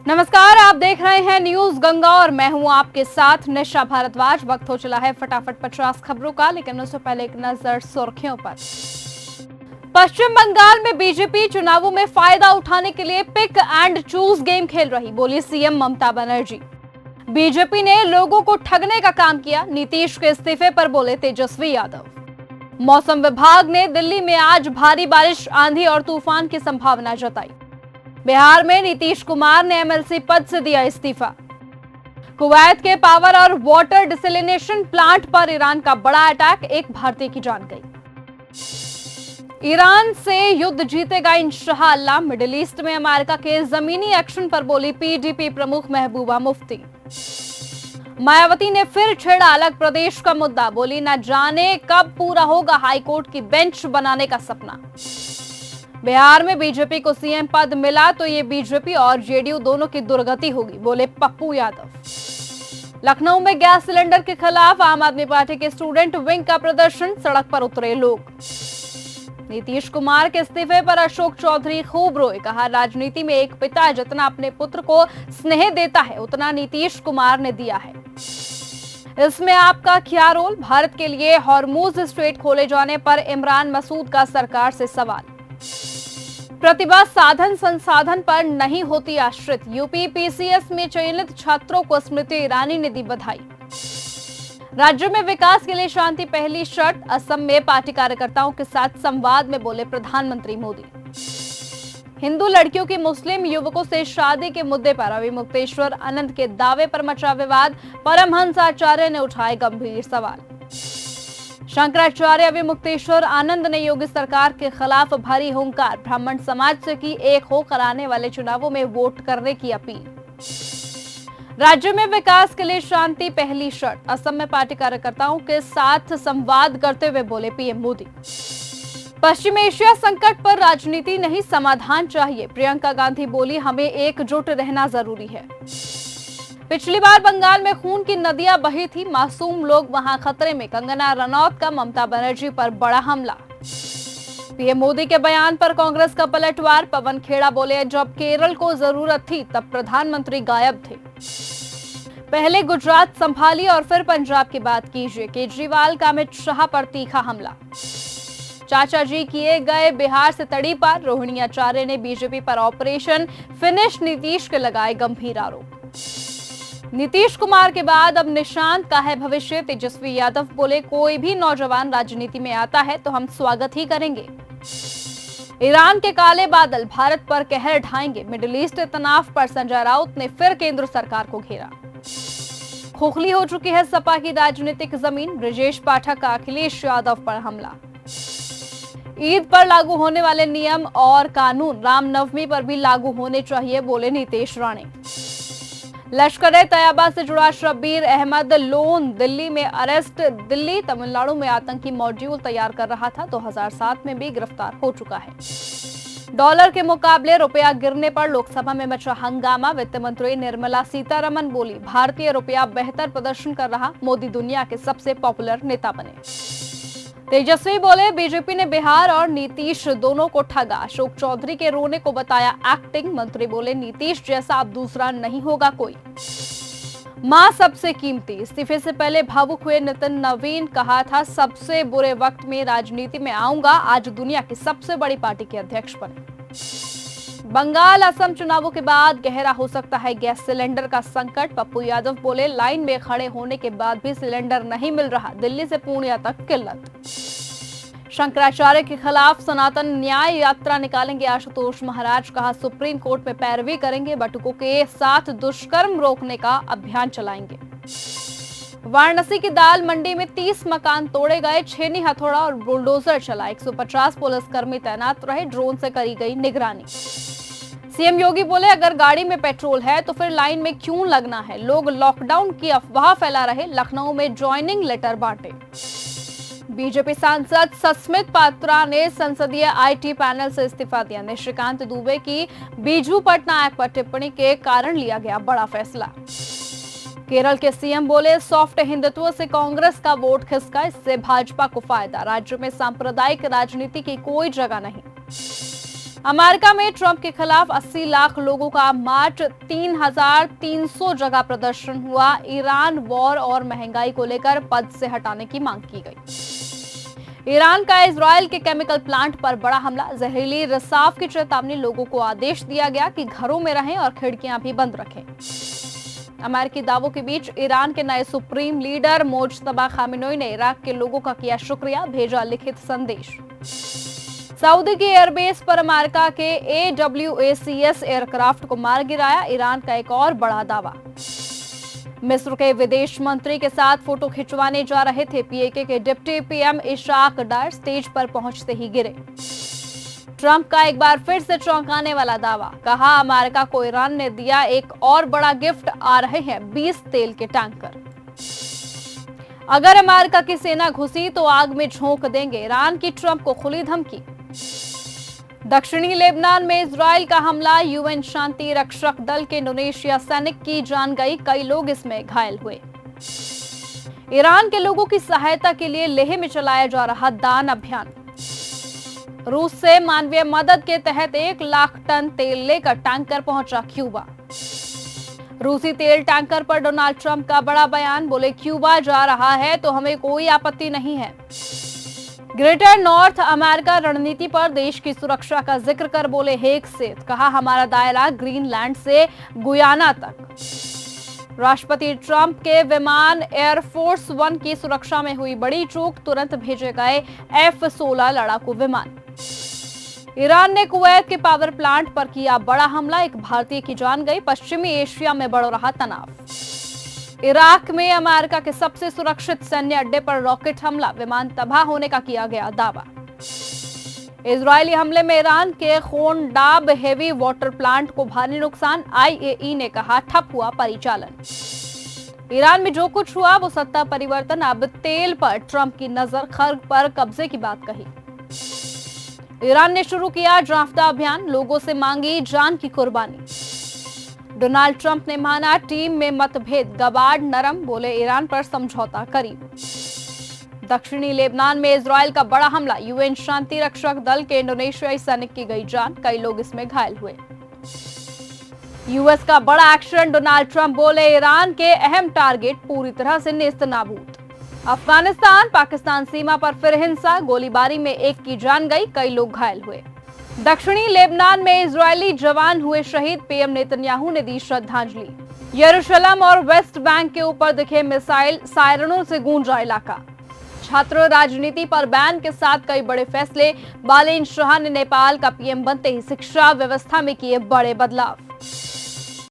नमस्कार, आप देख रहे हैं न्यूज गंगा और मैं हूं आपके साथ निशा भारद्वाज। वक्त हो चला है फटाफट 50 खबरों का, लेकिन उससे पहले एक नजर सुर्खियों पर। पश्चिम बंगाल में बीजेपी चुनावों में फायदा उठाने के लिए पिक एंड चूज गेम खेल रही, बोली सीएम ममता बनर्जी। बीजेपी ने लोगों को ठगने का काम किया, नीतीश के इस्तीफे पर बोले तेजस्वी यादव। मौसम विभाग ने दिल्ली में आज भारी बारिश, आंधी और तूफान की संभावना जताई। बिहार में नीतीश कुमार ने एमएलसी पद से दिया इस्तीफा। कुवैत के पावर और वाटर डिसैलिनेशन प्लांट पर ईरान का बड़ा अटैक, एक भारतीय की जान गई। ईरान से युद्ध जीतेगा इंशाअल्लाह, मिडिल ईस्ट में अमेरिका के जमीनी एक्शन पर बोली पीडीपी प्रमुख महबूबा मुफ्ती। मायावती ने फिर छेड़ा अलग प्रदेश का मुद्दा, बोली न जाने कब पूरा होगा हाईकोर्ट की बेंच बनाने का सपना। बिहार में बीजेपी को सीएम पद मिला तो ये बीजेपी और जेडीयू दोनों की दुर्गति होगी, बोले पप्पू यादव। लखनऊ में गैस सिलेंडर के खिलाफ आम आदमी पार्टी के स्टूडेंट विंग का प्रदर्शन, सड़क पर उतरे लोग। नीतीश कुमार के इस्तीफे पर अशोक चौधरी खूब रोए, कहा राजनीति में एक पिता जितना अपने पुत्र को स्नेह देता है उतना नीतीश कुमार ने दिया है। इसमें आपका क्या रोल? भारत के लिए हॉर्मुज स्ट्रेट खोले जाने पर इमरान मसूद का सरकार से सवाल। प्रतिभा साधन संसाधन पर नहीं होती आश्रित, यूपी पीसीएस में चयनित छात्रों को स्मृति ईरानी ने दी बधाई। राज्य में विकास के लिए शांति पहली शर्त, असम में पार्टी कार्यकर्ताओं के साथ संवाद में बोले प्रधानमंत्री मोदी। हिंदू लड़कियों की मुस्लिम युवकों से शादी के मुद्दे पर अविमुक्तेश्वर आनंद के दावे पर मचा विवाद, परमहंस आचार्य ने उठाए गंभीर सवाल। शंकराचार्य अविमुक्तेश्वर आनंद ने योगी सरकार के खिलाफ भरी हुंकार, ब्राह्मण समाज से की एक होकर आने वाले चुनावों में वोट करने की अपील। राज्य में विकास के लिए शांति पहली शर्त, असम में पार्टी कार्यकर्ताओं के साथ संवाद करते हुए बोले पीएम मोदी। पश्चिम एशिया संकट पर राजनीति नहीं समाधान चाहिए, प्रियंका गांधी बोली हमें एकजुट रहना जरूरी है। पिछली बार बंगाल में खून की नदियां बही थी, मासूम लोग वहां खतरे में, कंगना रनौत का ममता बनर्जी पर बड़ा हमला। पीएम मोदी के बयान पर कांग्रेस का पलटवार, पवन खेड़ा बोले जब केरल को जरूरत थी तब प्रधानमंत्री गायब थे। पहले गुजरात संभाली और फिर पंजाब की बात कीजिए, केजरीवाल का अमित शाह पर तीखा हमला। चाचा जी किए गए बिहार से तड़ी पार, रोहिणी आचार्य ने बीजेपी पर ऑपरेशन फिनिश नीतीश के लगाए गंभीर आरोप। नीतीश कुमार के बाद अब निशांत का है भविष्य, तेजस्वी यादव बोले कोई भी नौजवान राजनीति में आता है तो हम स्वागत ही करेंगे। ईरान के काले बादल भारत पर कहर ढाएंगे, मिडिल ईस्ट तनाव पर संजय राउत ने फिर केंद्र सरकार को घेरा। खोखली हो चुकी है सपा की राजनीतिक जमीन, ब्रजेश पाठक का अखिलेश यादव पर हमला। ईद पर लागू होने वाले नियम और कानून रामनवमी पर भी लागू होने चाहिए, बोले नीतीश राणे। लश्कर-ए-तैयबा से जुड़ा शब्बीर अहमद लोन दिल्ली में अरेस्ट, दिल्ली तमिलनाडु में आतंकी मॉड्यूल तैयार कर रहा था, 2007 में भी गिरफ्तार हो चुका है। डॉलर के मुकाबले रुपया गिरने पर लोकसभा में मचा हंगामा, वित्त मंत्री निर्मला सीतारमन बोली भारतीय रुपया बेहतर प्रदर्शन कर रहा, मोदी दुनिया के सबसे पॉपुलर नेता बने। तेजस्वी बोले बीजेपी ने बिहार और नीतीश दोनों को ठगा, अशोक चौधरी के रोने को बताया एक्टिंग, मंत्री बोले नीतीश जैसा अब दूसरा नहीं होगा कोई। मां सबसे कीमती, इस्तीफे से पहले भावुक हुए नितिन नवीन, कहा था सबसे बुरे वक्त में राजनीति में आऊंगा, आज दुनिया की सबसे बड़ी पार्टी के अध्यक्ष बने। बंगाल असम चुनावों के बाद गहरा हो सकता है गैस सिलेंडर का संकट, पप्पू यादव बोले लाइन में खड़े होने के बाद भी सिलेंडर नहीं मिल रहा, दिल्ली से पूर्णिया तक किल्लत। शंकराचार्य के खिलाफ सनातन न्याय यात्रा निकालेंगे आशुतोष महाराज, कहा सुप्रीम कोर्ट में पैरवी करेंगे, बटुकों के साथ दुष्कर्म रोकने का अभियान चलाएंगे। वाराणसी की दाल मंडी में 30 मकान तोड़े गए, छेनी हथौड़ा और बुलडोजर चला, 150 पुलिसकर्मी तैनात रहे, ड्रोन से करी गई निगरानी। सीएम योगी बोले अगर गाड़ी में पेट्रोल है तो फिर लाइन में क्यों लगना है, लोग लॉकडाउन की अफवाह फैला रहे, लखनऊ में ज्वाइनिंग लेटर बांटे। बीजेपी सांसद सस्मित पात्रा ने संसदीय आईटी पैनल से इस्तीफा दिया, निशिकांत दुबे की बीजू पटनायक पर टिप्पणी के कारण लिया गया बड़ा फैसला। केरल के सीएम बोले सॉफ्ट हिंदुत्व से कांग्रेस का वोट खिसका, इससे भाजपा को फायदा, राज्य में सांप्रदायिक राजनीति की कोई जगह नहीं। अमेरिका में ट्रंप के खिलाफ 80 लाख लोगों का मार्च 3,300 जगह प्रदर्शन हुआ। ईरान वॉर और महंगाई को लेकर पद से हटाने की मांग की गई। ईरान का इजराइल के केमिकल प्लांट पर बड़ा हमला, जहरीली रिसाव की चेतावनी, लोगों को आदेश दिया गया कि घरों में रहें और खिड़कियां भी बंद रखें। अमेरिकी दावों के बीच ईरान के नए सुप्रीम लीडर मुज्तबा खामेनेई ने इराक के लोगों का किया शुक्रिया, भेजा लिखित संदेश। सऊदी की एयरबेस पर अमेरिका के AWACS एयरक्राफ्ट को मार गिराया, ईरान का एक और बड़ा दावा। मिस्र के विदेश मंत्री के साथ फोटो खिंचवाने जा रहे थे PAK के डिप्टी PM इशाक डार, स्टेज पर पहुंचते ही गिरे। ट्रंप का एक बार फिर से चौंकाने वाला दावा, कहा अमेरिका को ईरान ने दिया एक और बड़ा गिफ्ट, आ रहे हैं 20 तेल के टैंकर। अगर अमेरिका की सेना घुसी तो आग में झोंक देंगे, ईरान की ट्रंप को खुली धमकी। दक्षिणी लेबनान में इजराइल का हमला, UN शांति रक्षक दल के इंडोनेशिया सैनिक की जान गई, कई लोग इसमें घायल हुए। ईरान के लोगों की सहायता के लिए लेह में चलाया जा रहा दान अभियान। रूस से मानवीय मदद के तहत 1 लाख टन तेल लेकर टैंकर पहुंचा क्यूबा। रूसी तेल टैंकर पर डोनाल्ड ट्रंप का बड़ा बयान, बोले क्यूबा जा रहा है तो हमें कोई आपत्ति नहीं है। ग्रेटर नॉर्थ अमेरिका रणनीति पर देश की सुरक्षा का जिक्र कर बोले हेग से, कहा हमारा दायरा ग्रीनलैंड से गुयाना तक। राष्ट्रपति ट्रंप के विमान एयरफोर्स 1 की सुरक्षा में हुई बड़ी चूक, तुरंत भेजे गए F-16 लड़ाकू विमान। ईरान ने कुवैत के पावर प्लांट पर किया बड़ा हमला, एक भारतीय की जान गई, पश्चिमी एशिया में बढ़ रहा तनाव। इराक में अमेरिका के सबसे सुरक्षित सैन्य अड्डे पर रॉकेट हमला, विमान तबाह होने का किया गया दावा। इजरायली हमले में ईरान के खोनडाब हेवी वाटर प्लांट को भारी नुकसान, IAE ने कहा ठप हुआ परिचालन। ईरान में जो कुछ हुआ वो सत्ता परिवर्तन, अब तेल पर ट्रंप की नजर, खर्ग पर कब्जे की बात कही। ईरान ने शुरू किया जाफ्ता अभियान, लोगों से मांगी जान की कुर्बानी। डोनाल्ड ट्रंप ने माना टीम में मतभेद, गबाड़ नरम, बोले ईरान पर समझौता करीब। दक्षिणी लेबनान में इजराइल का बड़ा हमला, UN शांति रक्षक दल के इंडोनेशियाई सैनिक की गई जान, कई लोग इसमें घायल हुए। US का बड़ा एक्शन, डोनाल्ड ट्रंप बोले ईरान के अहम टारगेट पूरी तरह से नेस्तनाबूद। अफगानिस्तान पाकिस्तान सीमा पर फिर हिंसा, गोलीबारी में एक की जान गई, कई लोग घायल हुए। दक्षिणी लेबनान में इजरायली जवान हुए शहीद, PM नेतन्याहू ने दी श्रद्धांजलि। यरूशलेम और वेस्ट बैंक के ऊपर दिखे मिसाइल, सायरनों से गूंजा इलाका। छात्र राजनीति पर बैन के साथ कई बड़े फैसले, बालेन शाह ने नेपाल का PM बनते ही शिक्षा व्यवस्था में किए बड़े बदलाव।